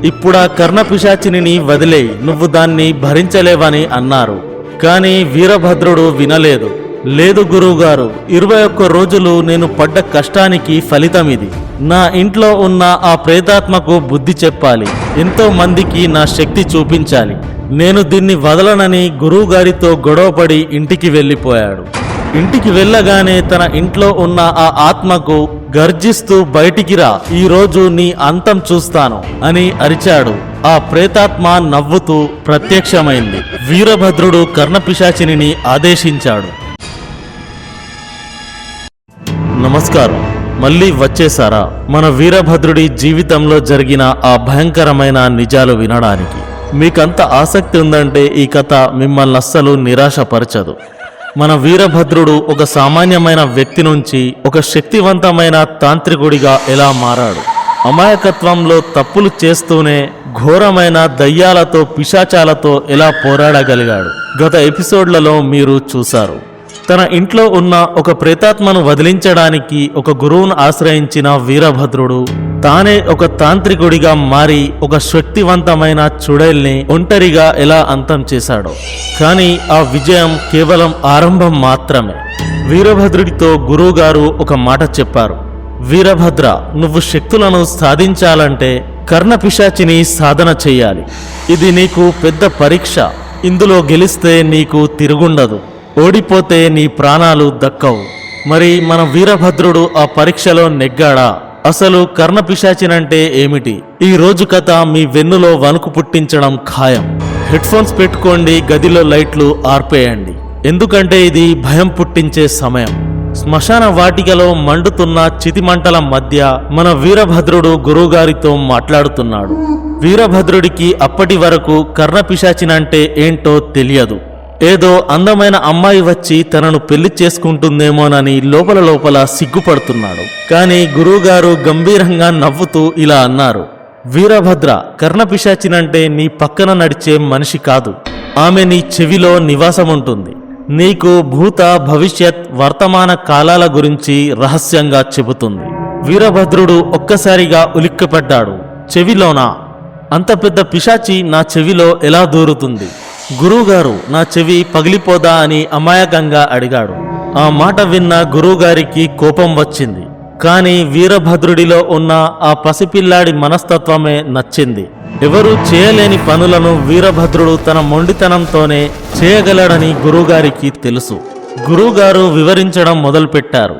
ఇప్పుడా కర్ణపిశాచిని వదిలే, నువ్వు దాన్ని భరించలేవని అన్నారు. కానీ వీరభద్రుడు వినలేదు. లేదు గురువుగారు, 21 రోజులు నేను పడ్డ కష్టానికి ఫలితం ఇది. నా ఇంట్లో ఉన్న ఆ ప్రేతాత్మకు బుద్ధి చెప్పాలి, ఎంతో మందికి నా శక్తి చూపించాలి. నేను దీన్ని వదలనని గురువుగారితో గొడవపడి ఇంటికి వెళ్ళిపోయాడు. ఇంటికి వెళ్ళగానే తన ఇంట్లో ఉన్న ఆ ఆత్మకు గర్జిస్తూ బయటికి రా, ఈరోజు నీ అంతం చూస్తాను అని అరిచాడు. ఆ ప్రేతాత్మ నవ్వుతూ ప్రత్యక్షమైంది. వీరభద్రుడు కర్ణపిశాచిని ఆదేశించాడు. నమస్కారం, మళ్ళీ వచ్చేసారా మన వీరభద్రుడి జీవితంలో జరిగిన ఆ భయంకరమైన నిజాలు వినడానికి? మీకంత ఆసక్తి ఉందంటే ఈ కథ మిమ్మల్ని అస్సలు నిరాశపరచదు. మన వీరభద్రుడు ఒక సామాన్యమైన వ్యక్తి నుంచి ఒక శక్తివంతమైన తాంత్రికుడిగా ఎలా మారాడు, అమాయకత్వంలో తప్పులు చేస్తూనే ఘోరమైన దయ్యాలతో పిశాచాలతో ఎలా పోరాడగలిగాడు గత ఎపిసోడ్లలో మీరు చూశారు. తన ఇంట్లో ఉన్న ఒక ప్రేతాత్మను వదిలించడానికి ఒక గురువును ఆశ్రయించిన వీరభద్రుడు తానే ఒక తాంత్రికుడిగా మారి ఒక శక్తివంతమైన చుడేల్ని ఒంటరిగా ఎలా అంతం చేశాడో. కానీ ఆ విజయం కేవలం ఆరంభం మాత్రమే. వీరభద్రుడితో గురువుగారు ఒక మాట చెప్పారు. వీరభద్ర, నువ్వు శక్తులను సాధించాలంటే కర్ణపిశాచిని సాధన చెయ్యాలి. ఇది నీకు పెద్ద పరీక్ష. ఇందులో గెలిస్తే నీకు తిరుగుండదు, ఓడిపోతే నీ ప్రాణాలు దక్కవు. మరి మన వీరభద్రుడు ఆ పరీక్షలో నెగ్గాడా? అసలు కర్ణపిశాచినంటే ఏమిటి? ఈ రోజు కథ మీ వెన్నులో వణుకు పుట్టించడం ఖాయం. హెడ్ ఫోన్స్ పెట్టుకోండి, గదిలో లైట్లు ఆర్పేయండి, ఎందుకంటే ఇది భయం పుట్టించే సమయం. శ్మశాన వాటికలో మండుతున్న చితిమంటల మధ్య మన వీరభద్రుడు గురువుగారితో మాట్లాడుతున్నాడు. వీరభద్రుడికి అప్పటి వరకు కర్ణపిశాచినంటే ఏంటో తెలియదు. ఏదో అందమైన అమ్మాయి వచ్చి తనను పెళ్లి చేసుకుంటుందేమోనని లోపల లోపల సిగ్గుపడుతున్నాడు. కానీ గురువుగారు గంభీరంగా నవ్వుతూ ఇలా అన్నారు. వీరభద్ర, కర్ణపిశాచినంటే నీ పక్కన నడిచే మనిషి కాదు, ఆమె నీ చెవిలో నివాసం ఉంటుంది. నీకు భూత, భవిష్యత్, వర్తమాన కాలాల గురించి రహస్యంగా చెబుతుంది. వీరభద్రుడు ఒక్కసారిగా ఉలిక్కిపడ్డాడు. చెవిలోనా? అంత పెద్ద పిశాచి నా చెవిలో ఎలా దూరుతుంది? గురువుగారు, నా చెవి పగిలిపోదా అని అమాయకంగా అడిగాడు. ఆ మాట విన్న గురువుగారికి కోపం వచ్చింది. కానీ వీరభద్రుడిలో ఉన్న ఆ పసిపిల్లాడి మనస్తత్వమే నచ్చింది. ఎవరూ చేయలేని పనులను వీరభద్రుడు తన మొండితనంతోనే చేయగలడని గురువుగారికి తెలుసు. గురువుగారు వివరించడం మొదలుపెట్టారు.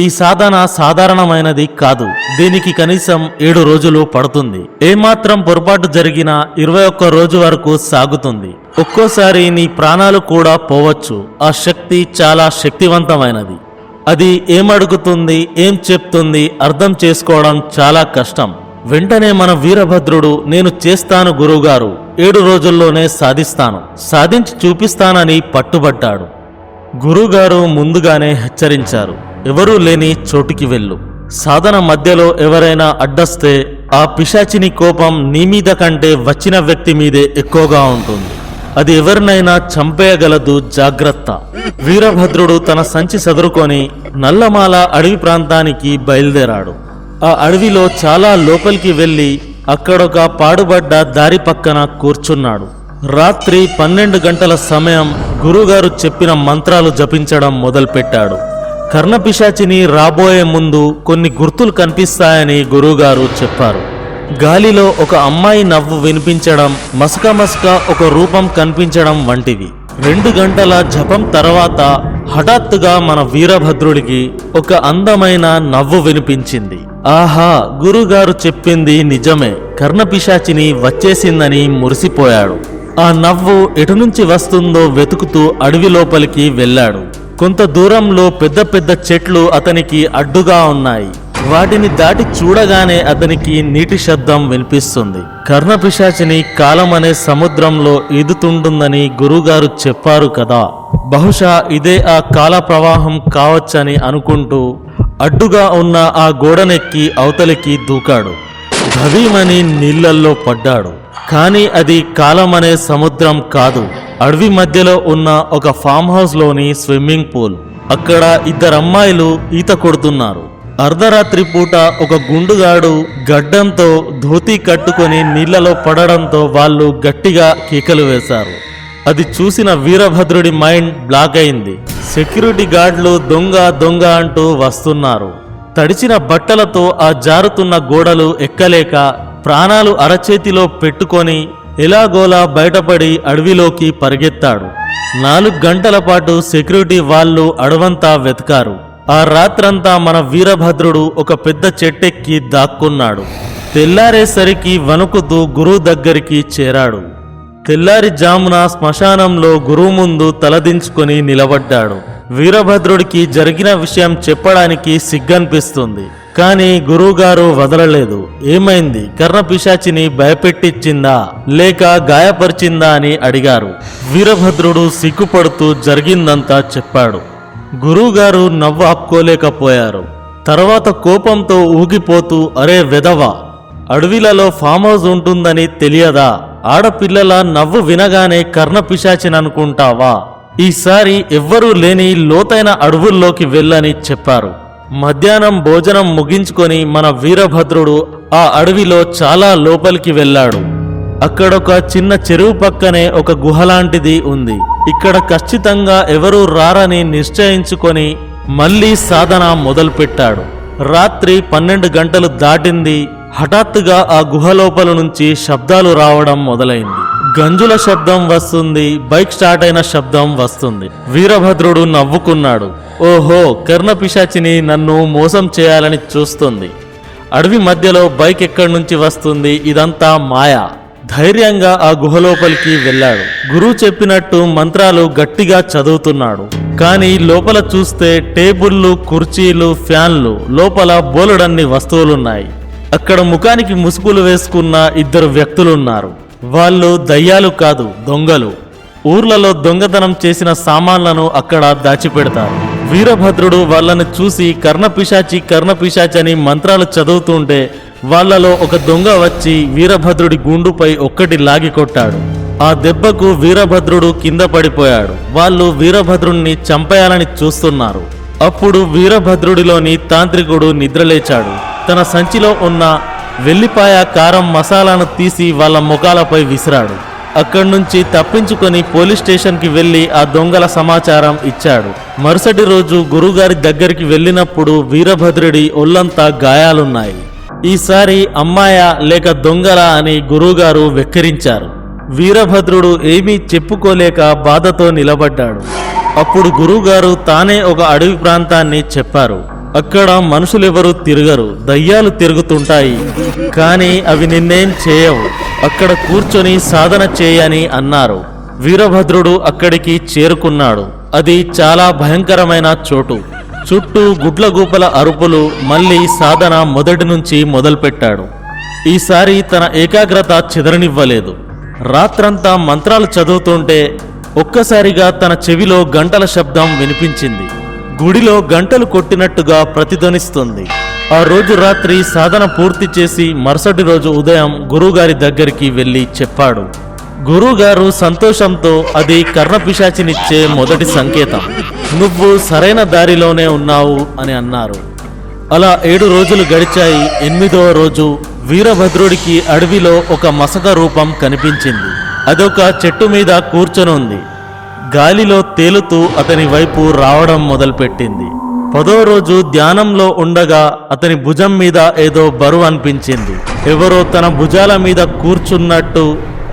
ఈ సాధన సాధారణమైనది కాదు, దీనికి కనీసం 7 రోజులు పడుతుంది. ఏమాత్రం పొరపాటు జరిగినా 21 రోజు వరకు సాగుతుంది. ఒక్కోసారి నీ ప్రాణాలు కూడా పోవచ్చు. ఆ శక్తి చాలా శక్తివంతమైనది. అది ఏమడుగుతుంది, ఏం చెప్తుంది అర్థం చేసుకోవడం చాలా కష్టం. వెంటనే మన వీరభద్రుడు, నేను చేస్తాను గురువుగారు, 7 రోజుల్లోనే సాధిస్తాను, సాధించి చూపిస్తానని పట్టుబట్టాడు. గురువుగారు ముందుగానే హెచ్చరించారు, ఎవరూ లేని చోటుకి వెళ్ళు. సాధన మధ్యలో ఎవరైనా అడ్డొస్తే ఆ పిశాచిని కోపం నీ మీద కంటే వచ్చిన వ్యక్తి మీదే ఎక్కువగా ఉంటుంది. అది ఎవరినైనా చంపేయగలదు, జాగ్రత్త. వీరభద్రుడు తన సంచి సదురుకొని నల్లమాల అడవి ప్రాంతానికి బయలుదేరాడు. ఆ అడవిలో చాలా లోపలికి వెళ్ళి అక్కడొక పాడుబడ్డ దారి పక్కన కూర్చున్నాడు. రాత్రి 12 గంటల సమయం. గురువుగారు చెప్పిన మంత్రాలు జపించడం మొదలుపెట్టాడు. కర్ణపిశాచిని రాబోయే ముందు కొన్ని గుర్తులు కనిపిస్తాయని గురువుగారు చెప్పారు. గాలిలో ఒక అమ్మాయి నవ్వు వినిపించడం, మసక మసక ఒక రూపం కనిపించడం వంటివి. 2 గంటల జపం తర్వాత హఠాత్తుగా మన వీరభద్రుడికి ఒక అందమైన నవ్వు వినిపించింది. ఆహా, గురుగారు చెప్పింది నిజమే, కర్ణపిశాచిని వచ్చేసిందని మురిసిపోయాడు. ఆ నవ్వు ఎటు నుంచి వస్తుందో వెతుకుతూ అడవి లోపలికి వెళ్ళాడు. కొంత దూరంలో పెద్ద పెద్ద చెట్లు అతనికి అడ్డుగా ఉన్నాయి. వాటిని దాటి చూడగానే అతనికి నీటి శబ్దం వినిపిస్తుంది. కర్ణపిశాచిని కాలం అనే సముద్రంలో ఈదుతుంటుందని గురుగారు చెప్పారు కదా, బహుశా ఇదే ఆ కాల ప్రవాహం కావచ్చని అనుకుంటూ అడ్డుగా ఉన్న ఆ గోడనెక్కి అవతలికి దూకాడు. భవీమని నీళ్లల్లో పడ్డాడు. కానీ అది కాలం అనే సముద్రం కాదు, అడవి మధ్యలో ఉన్న ఒక ఫామ్ హౌస్ లోని స్విమ్మింగ్ పూల్. అక్కడ 2 అమ్మాయిలు ఈత కొడుతున్నారు. అర్ధరాత్రి పూట ఒక గుండుగాడు గడ్డంతో ధోతి కట్టుకొని నీళ్లలో పడడంతో వాళ్ళు గట్టిగా కేకలు వేశారు. అది చూసిన వీరభద్రుడి మైండ్ బ్లాక్ అయింది. సెక్యూరిటీ గార్డులు దొంగ దొంగ అంటూ వస్తున్నారు. తడిచిన బట్టలతో ఆ జారుతున్న గోడలు ఎక్కలేక ప్రాణాలు అరచేతిలో పెట్టుకొని ఎలాగోలా బయటపడి అడవిలోకి పరిగెత్తాడు. 4 గంటల పాటు సెక్యూరిటీ వాళ్ళు అడవంతా వెతికారు. ఆ రాత్రంతా మన వీరభద్రుడు ఒక పెద్ద చెట్టెక్కి దాక్కున్నాడు. తెల్లారేసరికి వణుకుతూ గురువు దగ్గరికి చేరాడు. తెల్లారి జామున శ్మశానంలో గురువు ముందు తలదించుకొని నిలబడ్డాడు. వీరభద్రుడికి జరిగిన విషయం చెప్పడానికి సిగ్గనిపిస్తుంది. కానీ గురువుగారు వదలలేదు. ఏమైంది? కర్ణపిశాచిని భయపెట్టించిందా లేక గాయపరిచిందా అని అడిగారు. వీరభద్రుడు సిగ్గుపడుతూ జరిగిందంతా చెప్పాడు. గురువుగారు నవ్వు ఆపుకోలేకపోయారు. తర్వాత కోపంతో ఊగిపోతూ, అరే వెధవా, అడవిలలో ఫామ్ హౌస్ ఉంటుందని తెలియదా? ఆడపిల్లల నవ్వు వినగానే కర్ణపిశాచిననుకుంటావా? ఈసారి ఎవ్వరూ లేని లోతైన అడవుల్లోకి వెళ్ళని చెప్పారు. మధ్యాహ్నం భోజనం ముగించుకొని మన వీరభద్రుడు ఆ అడవిలో చాలా లోపలికి వెళ్ళాడు. అక్కడొక చిన్న చెరువు పక్కనే ఒక గుహలాంటిది ఉంది. ఇక్కడ ఖచ్చితంగా ఎవరూ రారని నిశ్చయించుకొని మళ్ళీ సాధన మొదలుపెట్టాడు. రాత్రి 12 గంటలు దాటింది. హఠాత్తుగా ఆ గుహ లోపల నుంచి శబ్దాలు రావడం మొదలైంది. గంజుల శబ్దం వస్తుంది, బైక్ స్టార్ట్ అయిన శబ్దం వస్తుంది. వీరభద్రుడు నవ్వుకున్నాడు. ఓహో, కర్ణపిశాచిని నన్ను మోసం చేయాలని చూస్తుంది. అడవి మధ్యలో బైక్ ఎక్కడి నుంచి వస్తుంది? ఇదంతా మాయా. ధైర్యంగా ఆ గుహలోపలికి వెళ్ళాడు. గురువు చెప్పినట్టు మంత్రాలు గట్టిగా చదువుతున్నాడు. కానీ లోపల చూస్తే టేబుళ్లు, కుర్చీలు, ఫ్యాన్లు, లోపల బోలెడన్ని వస్తువులున్నాయి. అక్కడ ముఖానికి ముసుగులు వేసుకున్న 2 వ్యక్తులున్నారు. వాళ్ళు దయ్యాలు కాదు, దొంగలు. ఊర్లలో దొంగతనం చేసిన సామాన్లను అక్కడ దాచిపెడతారు. వీరభద్రుడు వాళ్ళని చూసి కర్ణపిశాచి కర్ణపిశాచి అని మంత్రాలు చదువుతుంటే వాళ్లలో ఒక దొంగ వచ్చి వీరభద్రుడి గుండుపై ఒక్కటి లాగి కొట్టాడు. ఆ దెబ్బకు వీరభద్రుడు కింద పడిపోయాడు. వాళ్ళు వీరభద్రుడిని చంపేయాలని చూస్తున్నారు. అప్పుడు వీరభద్రుడిలోని తాంత్రికుడు నిద్రలేచాడు. తన సంచిలో ఉన్న వెల్లిపాయ, కారం, మసాలాను తీసి వాళ్ళ ముఖాలపై విసిరాడు. అక్కడి నుంచి తప్పించుకొని పోలీస్ స్టేషన్కి వెళ్లి ఆ దొంగల సమాచారం ఇచ్చాడు. మరుసటి రోజు గురుగారి దగ్గరికి వెళ్ళినప్పుడు వీరభద్రుడి ఒళ్ళంతా గాయాలున్నాయి. ఈసారి అమ్మాయా లేక దొంగలా అని గురువుగారు వెక్కిరించారు. వీరభద్రుడు ఏమీ చెప్పుకోలేక బాధతో నిలబడ్డాడు. అప్పుడు గురువుగారు తానే ఒక అడవి ప్రాంతాన్ని చెప్పారు. అక్కడ మనుషులెవరూ తిరగరు, దయ్యాలు తిరుగుతుంటాయి, కానీ అవి నిన్నేం చేయవు. అక్కడ కూర్చొని సాధన చేయని అన్నారు. వీరభద్రుడు అక్కడికి చేరుకున్నాడు. అది చాలా భయంకరమైన చోటు. చుట్టూ గుడ్లగూపల అరుపులు. మళ్ళీ సాధన మొదటి నుంచి మొదలుపెట్టాడు. ఈసారి తన ఏకాగ్రత చెదరనివ్వలేదు. రాత్రంతా మంత్రాలు చదువుతుంటే ఒక్కసారిగా తన చెవిలో గంటల శబ్దం వినిపించింది. గుడిలో గంటలు కొట్టినట్టుగా ప్రతిధ్వనిస్తుంది. ఆ రోజు రాత్రి సాధన పూర్తి చేసి మరుసటి రోజు ఉదయం గురువుగారి దగ్గరికి వెళ్ళి చెప్పాడు. గురువుగారు సంతోషంతో అది కర్ణపిశాచినిచ్చే మొదటి సంకేతం, నువ్వు సరైన దారిలోనే ఉన్నావు అని అన్నారు. అలా 7 రోజులు గడిచాయి. 8వ రోజు వీరభద్రుడికి అడవిలో ఒక మసక రూపం కనిపించింది. అదొక చెట్టు మీద కూర్చొనుంది. గాలిలో తేలుతూ అతని వైపు రావడం మొదలుపెట్టింది. 10వ రోజు ధ్యానంలో ఉండగా అతని భుజం మీద ఏదో బరువు అనిపించింది. ఎవరో తన భుజాల మీద కూర్చున్నట్టు,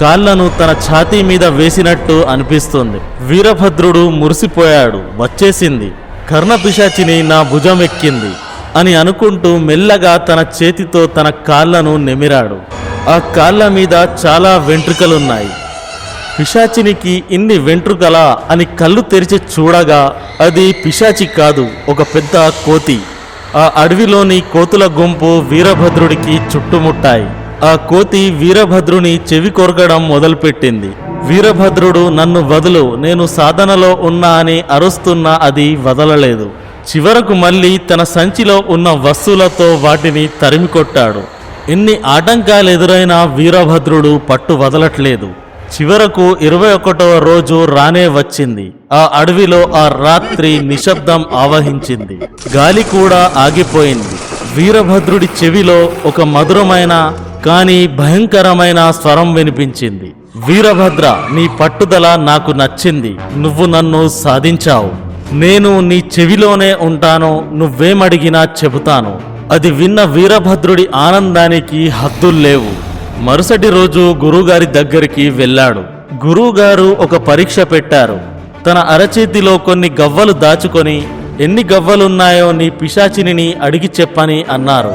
కాళ్లను తన ఛాతీ మీద వేసినట్టు అనిపిస్తుంది. వీరభద్రుడు మురిసిపోయాడు. వచ్చేసింది, కర్ణపిశాచిని నా భుజం ఎక్కింది అని అనుకుంటూ మెల్లగా తన చేతితో తన కాళ్లను నెమిరాడు. ఆ కాళ్ల మీద చాలా వెంట్రుకలున్నాయి. పిశాచినికి ఇన్ని వెంట్రుకలా అని కళ్ళు తెరిచి చూడగా అది పిశాచి కాదు, ఒక పెద్ద కోతి. ఆ అడవిలోని కోతుల గుంపు వీరభద్రుడికి చుట్టుముట్టాయి. ఆ కోతి వీరభద్రుని చెవి కొరకడం మొదలుపెట్టింది. వీరభద్రుడు నన్ను వదులు, నేను సాధనలో ఉన్నా అని అరుస్తున్నా అది వదలలేదు. చివరకు మళ్ళీ తన సంచిలో ఉన్న వస్తువులతో వాటిని తరిమికొట్టాడు. ఎన్ని ఆటంకాలు ఎదురైనా వీరభద్రుడు పట్టు వదలట్లేదు. చివరకు 21వ రోజు రానే వచ్చింది. ఆ అడవిలో ఆ రాత్రి నిశ్శబ్దం ఆవహించింది. గాలి కూడా ఆగిపోయింది. వీరభద్రుడి చెవిలో ఒక మధురమైన కానీ భయంకరమైన స్వరం వినిపించింది. వీరభద్ర, నీ పట్టుదల నాకు నచ్చింది. నువ్వు నన్ను సాధించావు. నేను నీ చెవిలోనే ఉంటాను. నువ్వేమడిగినా చెబుతాను. అది విన్న వీరభద్రుడి ఆనందానికి హద్దుల్లేవు. మరుసటి రోజు గురువుగారి దగ్గరికి వెళ్ళాడు. గురువుగారు ఒక పరీక్ష పెట్టారు. తన అరచేతిలో కొన్ని గవ్వలు దాచుకొని, ఎన్ని గవ్వలున్నాయో నీ పిశాచిని అడిగి చెప్పని అన్నారు.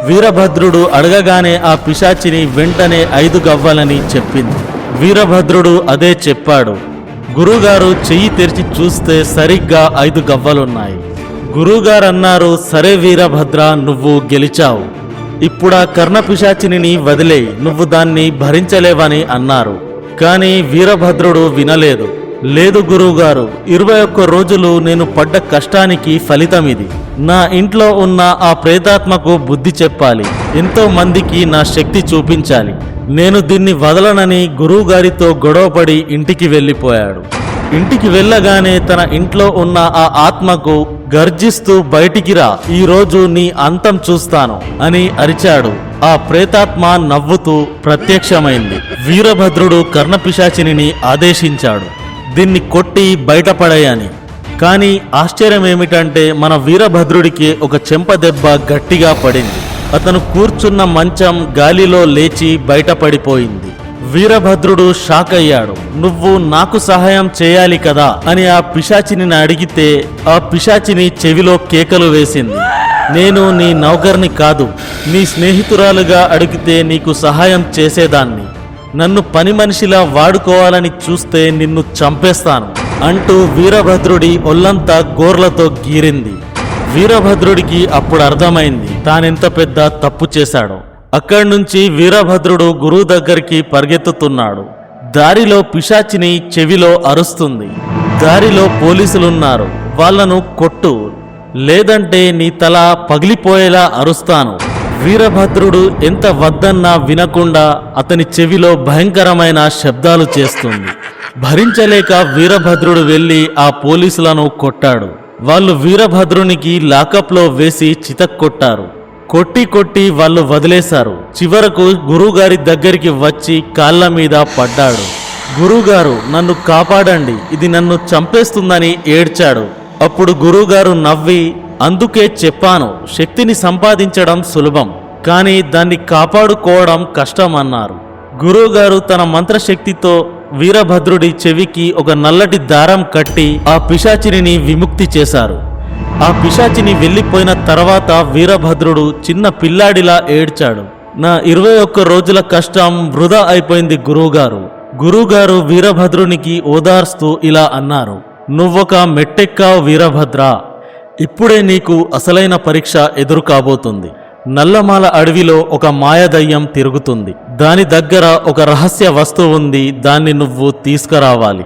వీరభద్రుడు అడగగానే ఆ పిశాచిని వెంటనే 5 గవ్వలని చెప్పింది. వీరభద్రుడు అదే చెప్పాడు. గురువుగారు చెయ్యి తెరిచి చూస్తే సరిగ్గా 5 గవ్వలున్నాయి. గురువుగారు అన్నారు, సరే వీరభద్ర, నువ్వు గెలిచావు. ఇప్పుడా కర్ణపిశాచిని వదిలేయి, నువ్వు దాన్ని భరించలేవని అన్నారు. కానీ వీరభద్రుడు వినలేదు. లేదు గురువుగారు, 21 రోజులు నేను పడ్డ కష్టానికి ఫలితం ఇది. నా ఇంట్లో ఉన్న ఆ ప్రేతాత్మకు బుద్ధి చెప్పాలి. ఎంతో మందికి నా శక్తి చూపించాలి. నేను దీన్ని వదలనని గురువుగారితో గొడవపడి ఇంటికి వెళ్ళిపోయాడు. ఇంటికి వెళ్ళగానే తన ఇంట్లో ఉన్న ఆ ఆత్మకు గర్జిస్తూ, బయటికి రా, ఈరోజు నీ అంతం చూస్తాను అని అరిచాడు. ఆ ప్రేతాత్మ నవ్వుతూ ప్రత్యక్షమైంది. వీరభద్రుడు కర్ణపిశాచిని ఆదేశించాడు, దీన్ని కొట్టి బయటపడేయని. కానీ ఆశ్చర్యం ఏమిటంటే మన వీరభద్రుడికి ఒక చెంపదెబ్బ గట్టిగా పడింది. అతను కూర్చున్న మంచం గాలిలో లేచి బయటపడిపోయింది. వీరభద్రుడు షాక్ అయ్యాడు. నువ్వు నాకు సహాయం చేయాలి కదా అని ఆ పిశాచిని అడిగితే ఆ పిశాచిని చెవిలో కేకలు వేసింది. నేను నీ నౌకర్ని కాదు, నీ స్నేహితురాలుగా అడిగితే నీకు సహాయం చేసేదాన్ని. నన్ను పని మనిషిలా వాడుకోవాలని చూస్తే నిన్ను చంపేస్తాను అంటూ వీరభద్రుడి ఒళ్ళంతా గోర్లతో గీరింది. వీరభద్రుడికి అప్పుడు అర్థమైంది తానెంత పెద్ద తప్పు చేశాడో. అక్కడి నుంచి వీరభద్రుడు గురువు దగ్గరికి పరిగెత్తుతున్నాడు. దారిలో పిశాచిని చెవిలో అరుస్తుంది. దారిలో పోలీసులున్నారు, వాళ్లను కొట్టు, లేదంటే నీ తల పగిలిపోయేలా అరుస్తాను. వీరభద్రుడు ఎంత వద్దన్నా వినకుండా అతని చెవిలో భయంకరమైన శబ్దాలు చేస్తుంది. భరించలేక వీరభద్రుడు వెళ్ళి ఆ పోలీసులను కొట్టాడు. వాళ్ళు వీరభద్రునికి లాకప్లో వేసి చితక్కొట్టారు. కొట్టి కొట్టి వాళ్ళు వదిలేశారు. చివరకు గురువుగారి దగ్గరికి వచ్చి కాళ్ళ మీద పడ్డాడు. గురువుగారు, నన్ను కాపాడండి, ఇది నన్ను చంపేస్తుందని ఏడ్చాడు. అప్పుడు గురువుగారు నవ్వి, అందుకే చెప్పాను, శక్తిని సంపాదించడం సులభం, కానీ దాన్ని కాపాడుకోవడం కష్టం అన్నారు. గురువుగారు తన మంత్రశక్తితో వీరభద్రుడి చెవికి ఒక నల్లటి దారం కట్టి ఆ పిశాచిని విముక్తి చేశారు. ఆ పిశాచిని వెళ్ళిపోయిన తర్వాత వీరభద్రుడు చిన్న పిల్లాడిలా ఏడ్చాడు. నా 21 రోజుల కష్టం వృధా అయిపోయింది గురువుగారు. గురువుగారు వీరభద్రునికి ఓదార్స్తూ ఇలా అన్నారు, నువ్వొక మెట్టెక్కావు వీరభద్ర. ఇప్పుడే నీకు అసలైన పరీక్ష ఎదురు కాబోతుంది. నల్లమాల అడవిలో ఒక మాయదయ్యం తిరుగుతుంది. దాని దగ్గర ఒక రహస్య వస్తువు ఉంది. దాన్ని నువ్వు తీసుకురావాలి.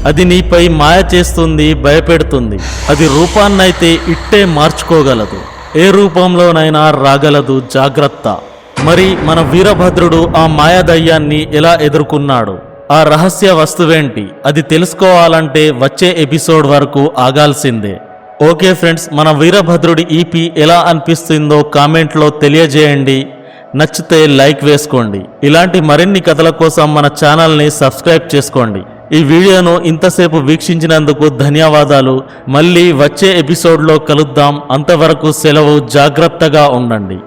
అది నీపై మాయ చేస్తుంది, భయపెడుతుంది. అది రూపాన్నైతే ఇట్టే మార్చుకోగలదు, ఏ రూపంలోనైనా రాగలదు. జాగ్రత్త. మరి మన వీరభద్రుడు ఆ మాయాదయ్యాన్ని ఎలా ఎదుర్కొన్నాడు? ఆ రహస్య వస్తువేంటి? అది తెలుసుకోవాలంటే వచ్చే ఎపిసోడ్ వరకు ఆగాల్సిందే. ఓకే ఫ్రెండ్స్, మన వీరభద్రుడి ఈపీ ఎలా అనిపిస్తుందో కామెంట్లో తెలియజేయండి. నచ్చితే లైక్ వేసుకోండి. ఇలాంటి మరిన్ని కథల కోసం మన ఛానల్ని సబ్స్క్రైబ్ చేసుకోండి. ఈ వీడియోను ఇంతసేపు వీక్షించినందుకు ధన్యవాదాలు. మళ్ళీ వచ్చే ఎపిసోడ్లో కలుద్దాం. అంతవరకు సెలవు. జాగ్రత్తగా ఉండండి.